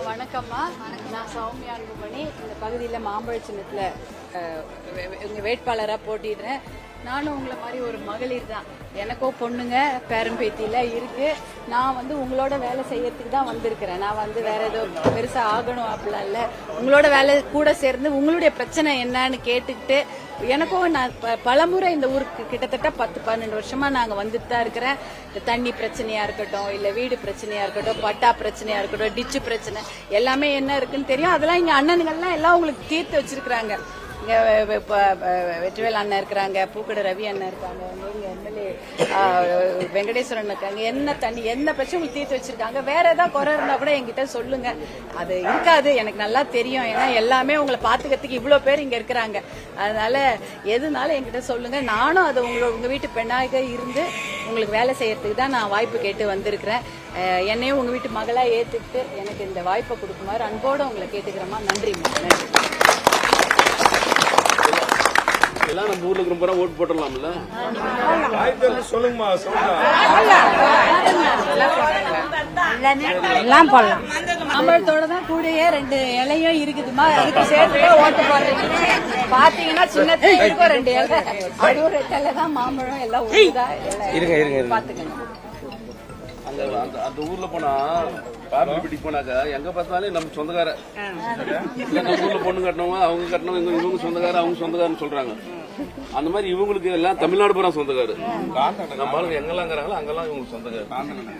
வணக்கம்மா. நான் சௌமியா அன்புமணி. இந்த பகுதியில் மாம்பழ சின்னத்தில் எங்கள் வேட்பாளராக போட்டிடுறேன். நானும் உங்களை மாதிரி ஒரு மகளிர் தான். எனக்கோ பொண்ணுங்க பேரம்பேத்தியில் இருக்குது. நான் உங்களோட வேலை செய்யறதுக்கு தான் வந்திருக்கிறேன். நான் வேற ஏதோ பெருசாக ஆகணும் அப்படிலாம் இல்லை. உங்களோட வேலை கூட சேர்ந்து உங்களுடைய பிரச்சனை என்னன்னு கேட்டுக்கிட்டு எனக்கும் நான் பலமுறை இந்த ஊருக்கு கிட்டத்தட்ட 10-12 வருஷமா நாங்கள் வந்துட்டு தான் இருக்கிறேன். இந்த தண்ணி பிரச்சனையா இருக்கட்டும், இல்லை வீடு பிரச்சனையா இருக்கட்டும், பட்டா பிரச்சனையா இருக்கட்டும், டிச்சு பிரச்சனை எல்லாமே என்ன இருக்குன்னு தெரியும். அதெல்லாம் இங்கே அண்ணனுங்கள்லாம் எல்லாம் உங்களுக்கு தீர்த்து வச்சிருக்கிறாங்க. இங்கே வெற்றிவேல் அண்ணன் இருக்கிறாங்க, பூக்கடை ரவி அண்ணன் இருக்காங்க, இங்கே எம்எல்ஏ வெங்கடேஸ்வரன் இருக்காங்க. என்ன தண்ணி என்ன பிரச்சனை உங்களுக்கு தீர்த்து வச்சிருக்காங்க. வேற ஏதாவது குறை இருந்தா கூட என்கிட்ட சொல்லுங்க. அது இருக்காது, எனக்கு நல்லா தெரியும். ஏன்னா எல்லாமே உங்களை பாத்துக்கிறதுக்கு இவ்வளோ பேர் இங்க இருக்கிறாங்க. அதனால எதுனாலும் என்கிட்ட சொல்லுங்க. நானும் அது உங்க வீட்டு பெண்ணாக இருந்து உங்களுக்கு வேலை செய்யறதுக்கு தான் நான் வாய்ப்பு கேட்டு வந்திருக்கிறேன். என்னையும் உங்க வீட்டு மகளா ஏத்துக்கிட்டு எனக்கு இந்த வாய்ப்பை கொடுக்குமாறு அன்போடு உங்களை கேட்டுக்கிறேம்மா. நன்றிம்மா. நன்றி. எல்லாம் நம்ம ஊர்ல இருக்கிற ஓட்டு போட்டுடலாம்ல. சொல்லுங்கம்மா. எல்லாம் போடலாம். மாம்பழத்தோட தான் கூடயே 2 இலையும் இருக்குதுமா. அதுக்கு சேர்த்து ஓட்டு போடுறீங்க. பாத்தீங்கன்னா சின்னத்துல இருக்கும் 2 இலை. அதுவும் 2 இலை தான் மாம்பழம். எல்லாம் பாத்துக்கணும். அந்த ஊர்ல போனா பாப்பிட்டி போனாக்கா எங்க பார்த்தாலும் நம்ம சொந்தக்கார நம்ம ஊர்ல பொண்ணு கட்டினவங்க அவங்க கட்டினவங்க இவங்க சொந்தக்கார அவங்க சொந்தக்காரன்னு சொல்றாங்க. அந்த மாதிரி இவங்களுக்கு எல்லாம் தமிழ்நாடு பூரா சொந்தக்காரு. நம்ம எங்கெல்லாம் இருக்கிறாங்களோ அங்கெல்லாம் இவங்களுக்கு சொந்தக்காரு.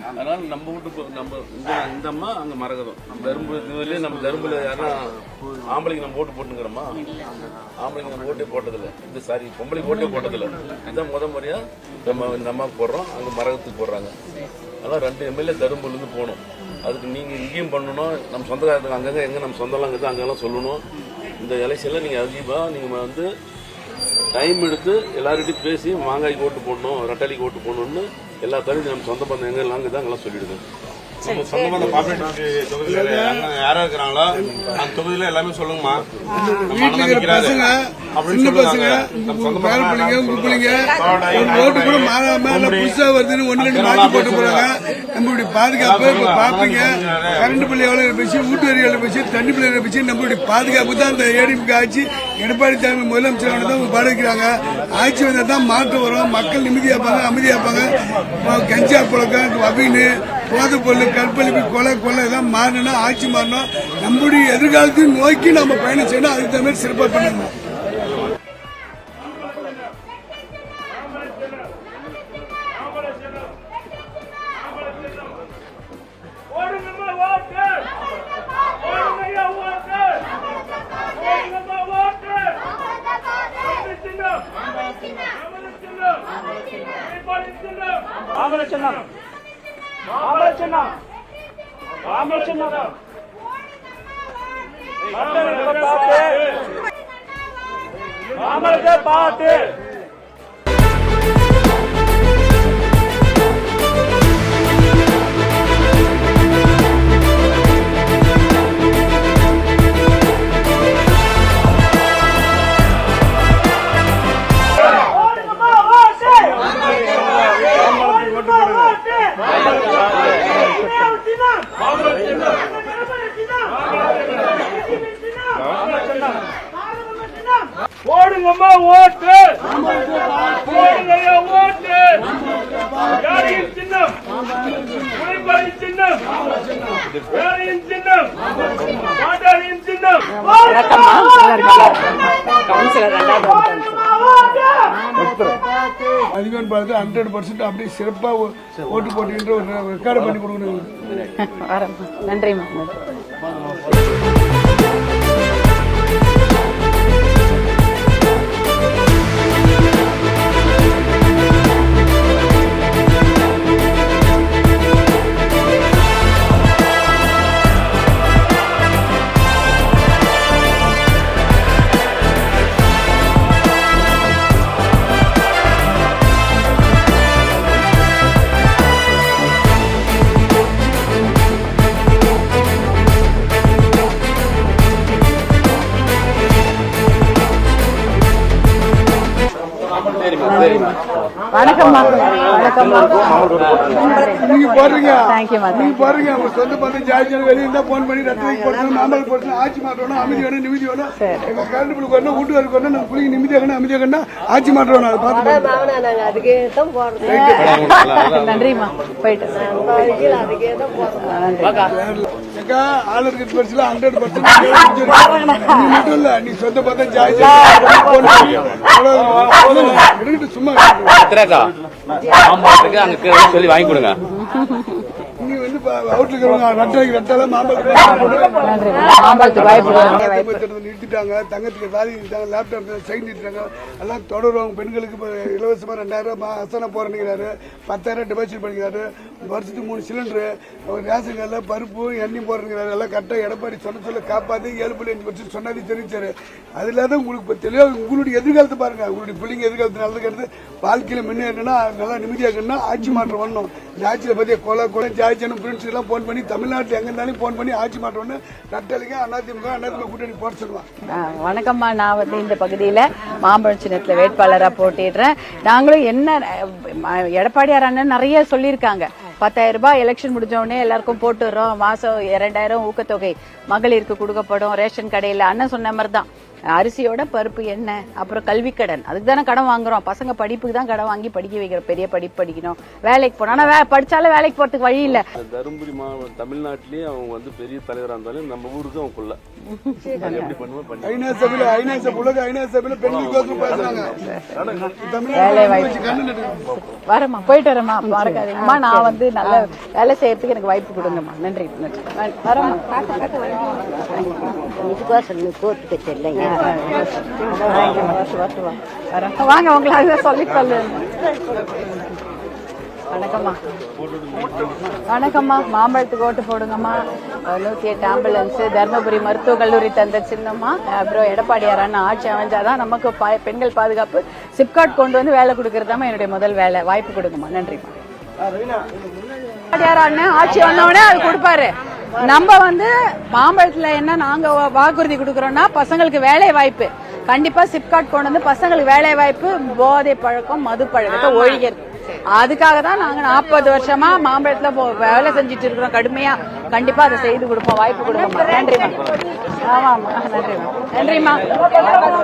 அதனால நம்ம வீட்டு நம்ம இந்த அம்மா அங்க மரகதம் தரும்பு இதுலயே நம்ம தரும்புல யாரா ஆம்பளைக்கு நம்ம ஓட்டு போட்டுக்கிறோமா? ஆம்பளைக்கு நம்ம ஓட்டே போட்டதில்ல. இந்த சாரி பொம்பளைக்கு ஓட்டே போட்டதில்ல. இதுதான் முறையா நம்ம இந்த அம்மாவுக்கு போடுறோம், அங்க மரகத்துக்கு போடுறாங்க. அதெல்லாம் 2 எம்எல்ஏ தரும்புல இருந்து போகணும். அதுக்கு நீங்க இங்கேயும் பண்ணணும். நம்ம சொந்தக்காரத்துக்கு அங்கங்க எங்க நம்ம சொந்தம்லாம் இருக்குது அங்கெல்லாம் சொல்லணும். இந்த எலெக்ஷன்ல நீங்க அதிகமா நீங்க டைம் எடுத்து எல்லார்கிட்டையும் பேசி மாங்காய்க்கு ஓட்டு போடணும், ரெட்டாளிக்கு ஓட்டு போடணும்னு எல்லா தரையும் நம்ம சொந்த பந்தம் எங்க எல்லாம் தான் அங்கெல்லாம் சொல்லிடுது. சொந்த பந்த பாப்புலேட் தொகுதியில யாரா இருக்கிறாங்களோ அந்த தொகுதியில எல்லாமே சொல்லுங்கம்மா. பசங்க சின்ன பசங்க பேர பிள்ளைங்க உங்க பிள்ளைங்க ஓட்டு கூட மேல புதுசா வருதுன்னு 1-2 மாற்றி போட்டு போறாங்க. நம்மளுடைய பாதுகாப்பு இப்ப பாப்பீங்க. கரண்ட் பிள்ளை எவ்வளவு பேசி, வீட்டு வரி எவ்வளவு பேசி, தண்ணி பிள்ளை பேசி, நம்மளுடைய பாதுகாப்பு தான் இந்த ஏடிஎம்கே ஆட்சி. எடப்பாடி சாமி முதலமைச்சர் தான் பாடுக்கிறாங்க. ஆட்சி வந்தா தான் மாற்றம் வரும். மக்கள் நிம்மதியா இருப்பாங்க, அமைதியா இருப்பாங்க. கஞ்சா புழக்கம், வபின்னு, போதை பொருள், கற்பழிப்பு, கொலை எல்லாம் மாறணும். ஆட்சி மாறணும். நம்முடைய எதிர்காலத்தையும் நோக்கி நம்ம பயணம் செய்யணும். அதுக்கு தகுந்த மாதிரி சிறப்பாக பண்ணணும். பாட்டு போடுங்கம்மா ஓட்டு, போடுங்கய்யா ஓட்டு. யாரையும் சின்னம், உழைப்பாளின் சின்னம், வேலையின் சின்னம், பாட்டாளியின் சின்னம். அதிகம் பார்த்து 100% அப்படியே சிறப்பா ஓட்டு போட்டுன்ற ஒரு ரெக்கார்டு பண்ணி கொடுக்கணும். நன்றிம்மா. வணக்கம்மா. வணக்கம்மா. நீங்க போடுறீங்க தேங்க்யூமா. நீங்க போடுறீங்க உங்க சொந்த பந்தம் ஜாதி வெளியே இருந்தா போன் பண்ணி ரத்தத்துக்கு போடணும் மாம்பழம் போடணும் ஆட்சி மாற்றணும் அமைதி வேணும் நிம்மதி வேணும் எங்க கரண்ட் பில் வரணும் வீட்டுக்கு வரணும் நம்ம பிள்ளைங்க நிம்மதியாக அமைதியாக ஆட்சி மாற்றணும் அதை பார்த்து அதுக்கே தான் போறோம். நன்றிம்மா. போயிட்டு அதுக்கே தான் போறோம். ஏக்கா ஆள் இருக்கிற பரிசுல 100% நீ மட்டும் இல்ல நீ சொந்த பந்தம் ஜாதி எடுக்கிட்டு சும்மா அங்க சொல்லி வாங்கி கொடுங்க. நீ வந்து அவுட்ல இருக்கிறவங்க ரெட்டால மாம்பழத்துக்கு வாய்ப்பு நிறுத்திட்டாங்க தங்கத்துக்கு தாலி நிறுத்தாங்க லேப்டாப் சைன் நிறுத்திட்டாங்க எல்லாம் தொடருவாங்க பெண்களுக்கு இப்போ இலவசமா 2000 அசனா போறேங்கிறாரு 10,000 டெபாசிட் பண்ணிக்கிறாரு வருஷத்துக்கு 3 சிலிண்டரு ரேஷன் கார்டுல பருப்பு எண்ணெய் போறேங்கிறாரு எல்லாம் கரெக்டாக எடப்பாடி சொல்ல காப்பாத்தி 7.5% சொன்னது தெரிவிச்சாரு அதுல தான் உங்களுக்கு இப்போ தெளிவா உங்களுடைய எதிர்காலத்தை பாருங்க உங்களுடைய பிள்ளைங்க எதிர்காலத்து நல்லதுக்கிறது வாழ்க்கையில முன்னேறணும்னா நல்லா நிம்மதியாக இருக்கணும்னா ஆட்சி மாற்றம் வரணும் இந்த ஆட்சியில பத்திய கொலை ஜாய்ச்சனும் பிரின்ஸ் எல்லாம் போன் பண்ணி தமிழ்நாட்டில் எங்க இருந்தாலும் போன் பண்ணி ஆட்சி மாற்றம்னு நட்டலிங்க அதிமுக கூட்டணி போட சொல்லுவாங்க. வணக்கம்மா. நான் வந்து இந்த பகுதியில மாம்பழம் சின்னத்துல வேட்பாளரா போட்டிடுறேன். நாங்களும் என்ன எடப்பாடியார் அண்ணன் நிறைய சொல்லியிருக்காங்க 10,000 ரூபாய் எலெக்ஷன் முடிஞ்ச உடனே எல்லாருக்கும் போட்டுறோம் மாசம் 2000 ஊக்கத்தொகை மகளிருக்கு கொடுக்கப்படும் ரேஷன் கடையில அண்ணன் சொன்ன மாதிரி தான் அரிசியோட பருப்பு எண்ணெய் அப்புறம் கல்வி கடன் அதுக்கு தானே கடன் வாங்குறோம் பசங்க படிப்புக்கு தான் கடன் வாங்கி படிக்க வைக்கிறோம் பெரிய படிப்பு படிக்கணும் வேலைக்கு போனோம் ஆனா படிச்சாலும் வேலைக்கு போறதுக்கு வழி இல்ல. தருமபுரி மாவட்டம் தமிழ்நாட்டிலேயே அவங்க வந்து பெரிய தலைவரா இருந்தாலும் நம்ம ஊருக்கு அவங்க கொள்ள எப்படி பண்ணுவோம் ஐநா சபையில பெண்களுக்கு பேசுறாங்க வேலை வாய்ப்பு வரமா போயிட்டு வரமா மறக்காதீங்கம்மா. நான் வந்து நல்ல வேலை செய்யறதுக்கு எனக்கு வாய்ப்பு கொடுங்கம்மா. நன்றி. வரமா கோர்ட்டுக்கு செல்லுங்க. வாங்க உங்களை அதுதான் சொல்லி சொல்லு. வணக்கம்மா. வணக்கம்மா. மாம்பழத்துக்கு ஓட்டு போடுங்கம்மா. 108 ஆம்புலன்ஸ் தர்மபுரி மருத்துவக் கல்லூரி தந்த சின்னம்மா. அப்புறம் எடப்பாடியார் அண்ணா ஆட்சி அமைஞ்சாதான் நமக்கு பெண்கள் பாதுகாப்பு சிப்காட் கொண்டு வந்து வேலை கொடுக்கறதாம என்னுடைய முதல் வேலை. வாய்ப்பு கொடுங்கம்மா. நன்றிம்மா. எடப்பாடியார் அண்ணன் ஆட்சி வந்தவொடனே அது கொடுப்பாரு. நம்ம வந்து மாம்பழத்துல என்ன நாங்க வாக்குறுதி கொடுக்கறோம்னா பசங்களுக்கு வேலை வாய்ப்பு கண்டிப்பா சிப்காட் கொண்டு வந்து பசங்களுக்கு வேலை வாய்ப்பு போதை பழக்கம் மது பழக்கத்தை ஒழிக்கிறது. அதுக்காக தான் நாங்க 40 வருஷமா மாம்பழத்துல வேலை செஞ்சுட்டு இருக்கிறோம் கடுமையா. கண்டிப்பா அதை செய்து கொடுப்போம். வாய்ப்பு கொடுப்போம். நன்றிமா. ஆமாமா. நன்றிமா. நன்றிமா.